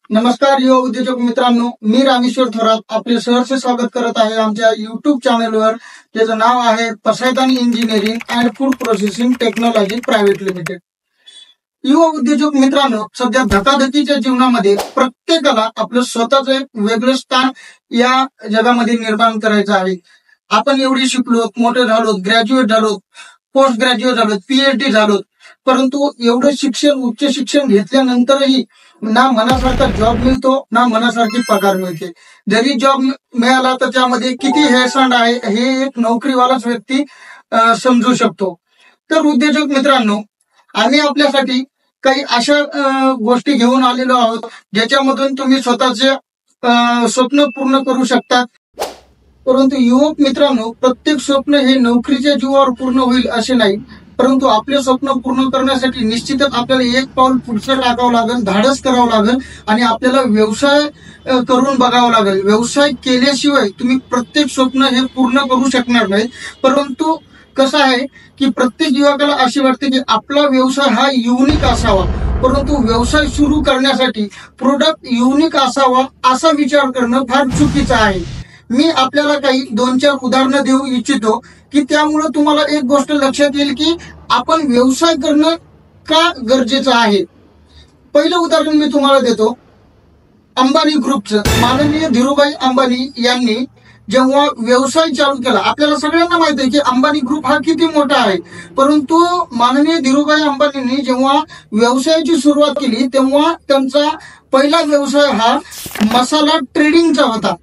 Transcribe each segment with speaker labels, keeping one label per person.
Speaker 1: नमस्कार युवा उद्योजक मित्रांनो, मी रामेश्वर थोरात आपले सहर्ष स्वागत करत आहे आमच्या युट्यूब चॅनलवर, ज्याचं नाव आहे Pasaydan engineering and food processing technology private limited. युवा उद्योजक मित्रांनो, सध्या धकाधकीच्या जीवनामध्ये प्रत्येकाला आपलं स्वतःच एक वेगळं स्थान या जगामध्ये निर्माण करायचं आहे. आपण एवढी शिकलो, मोठे झालो, ग्रॅज्युएट झालो, पोस्ट ग्रॅज्युएट झालो, PhD झालो, परंतु एवढं शिक्षण, उच्च शिक्षण घेतल्यानंतरही ना मनासारखा जॉब मिळतो, ना मनासारखी पगार मिळते. जरी जॉब मिळाला तर त्यामध्ये किती हेळसांड आहे हे एक नोकरीवालाच व्यक्ती समजू शकतो. तर उद्योजक मित्रांनो, आम्ही आपल्यासाठी काही अशा गोष्टी घेऊन आलेलो आहोत ज्याच्यामधून तुम्ही स्वतःचे स्वप्न पूर्ण करू शकता. परंतु युवक मित्रांनो, प्रत्येक स्वप्न हे नोकरीच्या जीवावर पूर्ण होईल असे नाही, परंतु आपले स्वप्न पूर्ण करण्यासाठी निश्चितच आपल्याला एक पाऊल पुढचं टाकावं लागेल, धाडस करावं लागेल आणि आपल्याला व्यवसाय करून बघावं लागेल. व्यवसाय केल्याशिवाय तुम्ही प्रत्येक स्वप्न हे पूर्ण करू शकणार नाही. परंतु कसं आहे की प्रत्येक युवकाला असे वाटते की आपला व्यवसाय हा युनिक असावा, परंतु व्यवसाय सुरू करण्यासाठी प्रोडक्ट युनिक असावा असा विचार करणं फार चुकीचं आहे. मी आपल्याला काही 2-4 उदाहरणं देऊ इच्छितो की त्यामुळे तुम्हाला एक गोष्ट लक्षात येईल की आपण व्यवसाय करणं का गरजेचं आहे. पहिलं उदाहरण मी तुम्हाला देतो अंबानी ग्रुपचं. माननीय धीरूभाई अंबानी यांनी जेव्हा व्यवसाय चालू केला, आपल्याला सगळ्यांना माहिती आहे की अंबानी ग्रुप हा किती मोठा आहे, परंतु माननीय धीरूभाई अंबानींनी जेव्हा व्यवसायाची सुरुवात केली तेव्हा त्यांचा पहिला व्यवसाय हा मसाला ट्रेडिंगचा होता.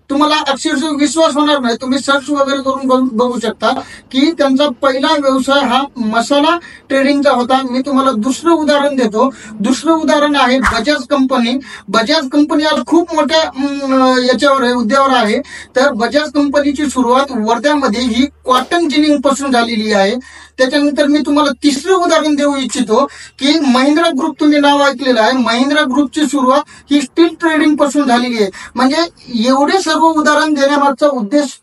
Speaker 1: तुम्हाला अक्षरशः विश्वास होणार नाही, तुम्ही सर्च वगैरे करून बघू शकता की त्यांचा पहिला व्यवसाय हा मसाला ट्रेडिंगचा होता. मी तुम्हाला दुसरं उदाहरण देतो. दुसरं उदाहरण आहे बजाज कंपनी. बजाज कंपनी आज खूप मोठ्या याच्यावर आहे, हुद्द्यावर आहे. तर बजाज कंपनीची सुरुवात वर्ध्यामध्ये ही कॉटन जिनिंग पासून झालेली आहे. त्याच्यानंतर मी तुम्हाला तिसरं उदाहरण देऊ इच्छितो की महिंद्रा ग्रुप, तुम्ही नाव ऐकलेलं आहे. महिंद्रा ग्रुपची सुरुवात ही स्टील ट्रेडिंग पासून झालेली आहे. म्हणजे एवढे सर्व उदाहरण देण्यामागचा उद्देश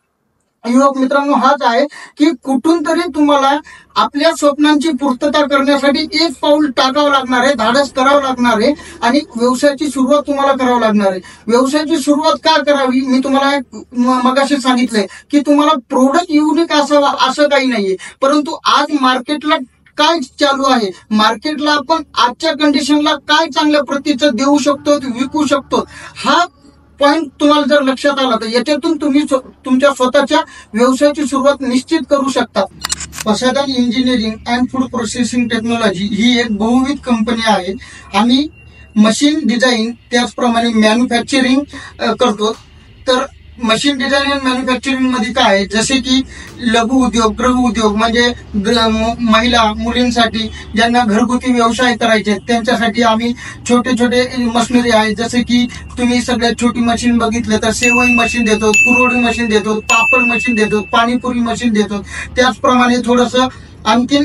Speaker 1: युवक मित्रांनो हाच आहे की कुठून तरी तुम्हाला आपल्या स्वप्नांची पूर्तता करण्यासाठी एक पाऊल टाकावं लागणार आहे, धाडस करावं लागणार आहे आणि व्यवसायाची सुरुवात तुम्हाला करावं लागणार आहे. व्यवसायाची सुरुवात का करावी, मी तुम्हाला मगाशी सांगितलंय की तुम्हाला प्रोडक्ट युनिक असावा असं काही नाहीये, परंतु आज मार्केटला काय चालू आहे, मार्केटला आपण आजच्या कंडिशनला काय चांगल्या प्रतीचं देऊ शकतो, विकू शकतो, हा पॉइंट तुम्हाला जर लक्षात आला तर याच्यातून तुम्ही तुमच्या स्वतःच्या व्यवसायाची सुरुवात निश्चित करू शकता. Pasaydan engineering and food processing technology ही एक बहुविध कंपनी आहे. आम्ही मशीन डिझाईन त्याचप्रमाणे मॅन्युफॅक्चरिंग करतो. तर मशीन डिझाईन अँड मॅन्युफॅक्चरिंग मध्ये काय आहे, जसे की लघु उद्योग, गृह उद्योग म्हणजे महिला मुलींसाठी ज्यांना घरगुती व्यवसाय करायचे त्यांच्यासाठी आम्ही छोटे छोटे मशिनरी आहे. जसे की तुम्ही सगळ्यात छोटी मशीन बघितलं तर सेवई मशीन देतो, कुरवडी मशीन देतो, पापड मशीन देतो, पाणीपुरी मशीन देतो. त्याचप्रमाणे थोडंसं आणखीन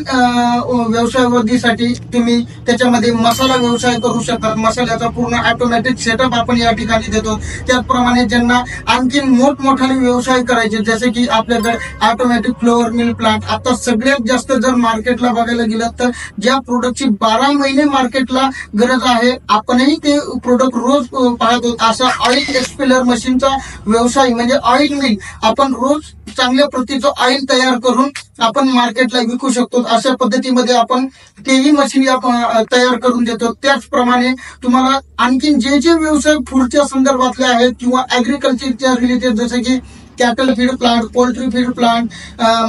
Speaker 1: व्यवसाय वृद्धीसाठी तुम्ही त्याच्यामध्ये मसाला व्यवसाय करू शकतात. मसाल्याचा पूर्ण ऑटोमॅटिक सेटअप आपण या ठिकाणी देतो. त्याचप्रमाणे ज्यांना आणखीन मोठमोठाले व्यवसाय करायचे, जसे की आपल्याकडे ऑटोमॅटिक फ्लोअर मिल प्लांट. आता सगळ्यात जास्त जर मार्केटला बघायला गेलं तर ज्या प्रोडक्टची 12 महिने मार्केटला गरज आहे, आपणही ते प्रोडक्ट रोज पाहतो, असा ऑइल एक्सपेलर मशीनचा व्यवसाय म्हणजे ऑइल मिल. आपण रोज चांगल्या प्रतीचं ऑइल तयार करून आपण मार्केटला विकू शकतो. अशा पद्धतीमध्ये आपण तेही मशीन तयार करून देतो. त्याचप्रमाणे तुम्हाला आणखीन जे जे व्यवसाय फूडच्या संदर्भातले आहेत किंवा ऍग्रिकल्चरच्या रिलेटेड, जसे की cattle feed plant, poultry feed plant,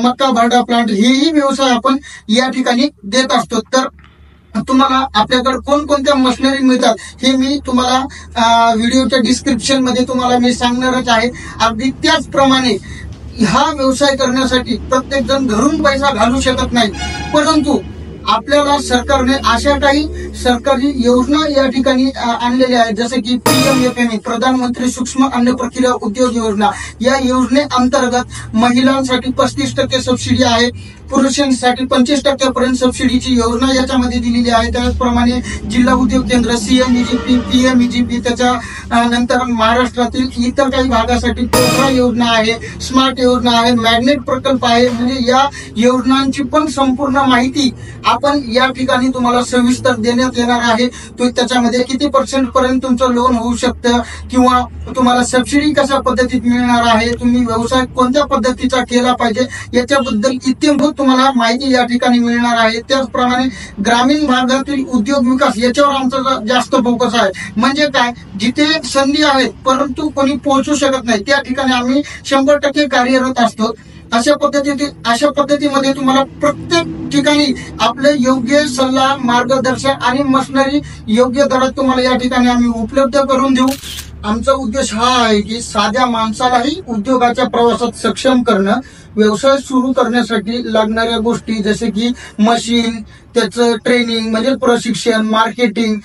Speaker 1: मक्का भरडा प्लांट, हेही व्यवसाय आपण या ठिकाणी देत असतो. तर तुम्हाला आपल्याकडे कोणकोणत्या मशिनरी मिळतात हे मी तुम्हाला व्हिडिओच्या डिस्क्रिप्शन मध्ये तुम्हाला मी सांगणारच आहे. अगदी त्याचप्रमाणे हा व्यवसाय करण्यासाठी प्रत्येक जण घरून पैसा घालू शकत नाही, परंतु आपल्याला सरकारने अशा काही सरकारी योजना या ठिकाणी आणलेल्या आहेत, जसे की PMFME, प्रधानमंत्री सूक्ष्म अन्न प्रक्रिया उद्योग योजना. या योजनेअंतर्गत महिलांसाठी 35% सबसिडी आहे, पुरुषांसाठी 25% सबसिडीची योजना याच्यामध्ये दिलेली आहे. त्याचप्रमाणे जिल्हा उद्योग केंद्र, CMEGP, PMEGP, त्याच्या नंतर महाराष्ट्रातील इतर काही भागासाठी पोखरा योजना आहे, स्मार्ट योजना आहे, मॅग्नेट प्रकल्प आहे. म्हणजे या योजनांची पण संपूर्ण माहिती आपण या ठिकाणी तुम्हाला सविस्तर देण्यात येणार आहे. त्याच्यामध्ये किती % पर्यंत तुमचं लोन होऊ शकतं किंवा तुम्हाला सबसिडी कशा पद्धतीत मिळणार आहे, तुम्ही व्यवसाय कोणत्या पद्धतीचा केला पाहिजे याच्याबद्दल इत्यंभूत तुम्हाला माहिती या ठिकाणी मिळणार आहे. त्याचप्रमाणे ग्रामीण भागातील उद्योग विकास याच्यावर आमचा जास्त फोकस आहे. म्हणजे काय, जिथे संधी आहेत परंतु कोणी पोहोचू शकत नाही त्या ठिकाणी आम्ही 100% कार्यरत असतो. अशा पद्धतीमध्ये तुम्हाला प्रत्येक ठिकाणी आपले योग्य सल्ला, मार्गदर्शन आणि मशिनरी योग्य दरात तुम्हाला या ठिकाणी आम्ही उपलब्ध करून देऊ. आमचा उद्देश हा आहे की साध्या माणसालाही उद्योगाच्या प्रवासात सक्षम करणं. व्यवसाय सुरू करण्यासाठी लागणाऱ्या गोष्टी जसे की मशीन, त्याचं ट्रेनिंग म्हणजे प्रशिक्षण, मार्केटिंग,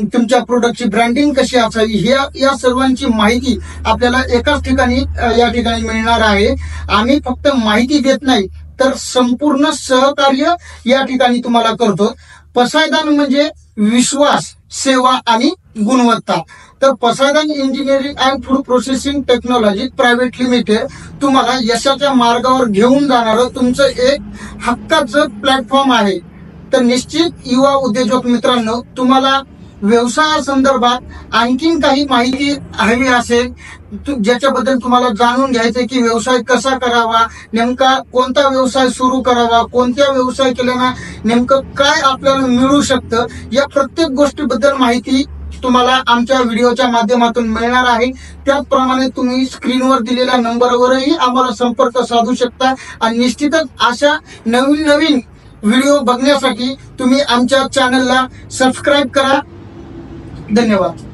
Speaker 1: तुमच्या प्रोडक्टची ब्रँडिंग कशी असावी, या सर्वांची माहिती आपल्याला एकाच ठिकाणी या ठिकाणी मिळणार आहे. आम्ही फक्त माहिती देत नाही तर संपूर्ण सहकार्य या ठिकाणी तुम्हाला करतो. पसायदान म्हणजे विश्वास, सेवा आणि गुणवत्ता. तर Pasaydan engineering and food processing technology private limited तुम्हाला यशाच्या मार्गावर घेऊन जाणारं तुमचं एक हक्काचं प्लॅटफॉर्म आहे. तर निश्चित युवा उद्योजक मित्रांनो, तुम्हाला व्यवसायासंदर्भात आणखीन काही माहिती हवी असेल, ज्याच्याबद्दल तुम्हाला जाणून घ्यायचंय की व्यवसाय कसा करावा, नेमका कोणता व्यवसाय सुरू करावा, कोणत्या व्यवसाय केल्यानं नेमकं काय आपल्याला मिळू शकतं, या प्रत्येक गोष्टीबद्दल माहिती तुम्हाला आमच्या व्हिडिओच्या माध्यमातून मिळणार आहे. त्याचप्रमाणे तुम्ही स्क्रीनवर दिलेल्या नंबरवरही आम्हाला संपर्क साधू शकता. आणि निश्चितच अशा नवीन व्हिडिओ बघण्यासाठी तुम्ही आमच्या चॅनलला सबस्क्राईब करा. धन्यवाद.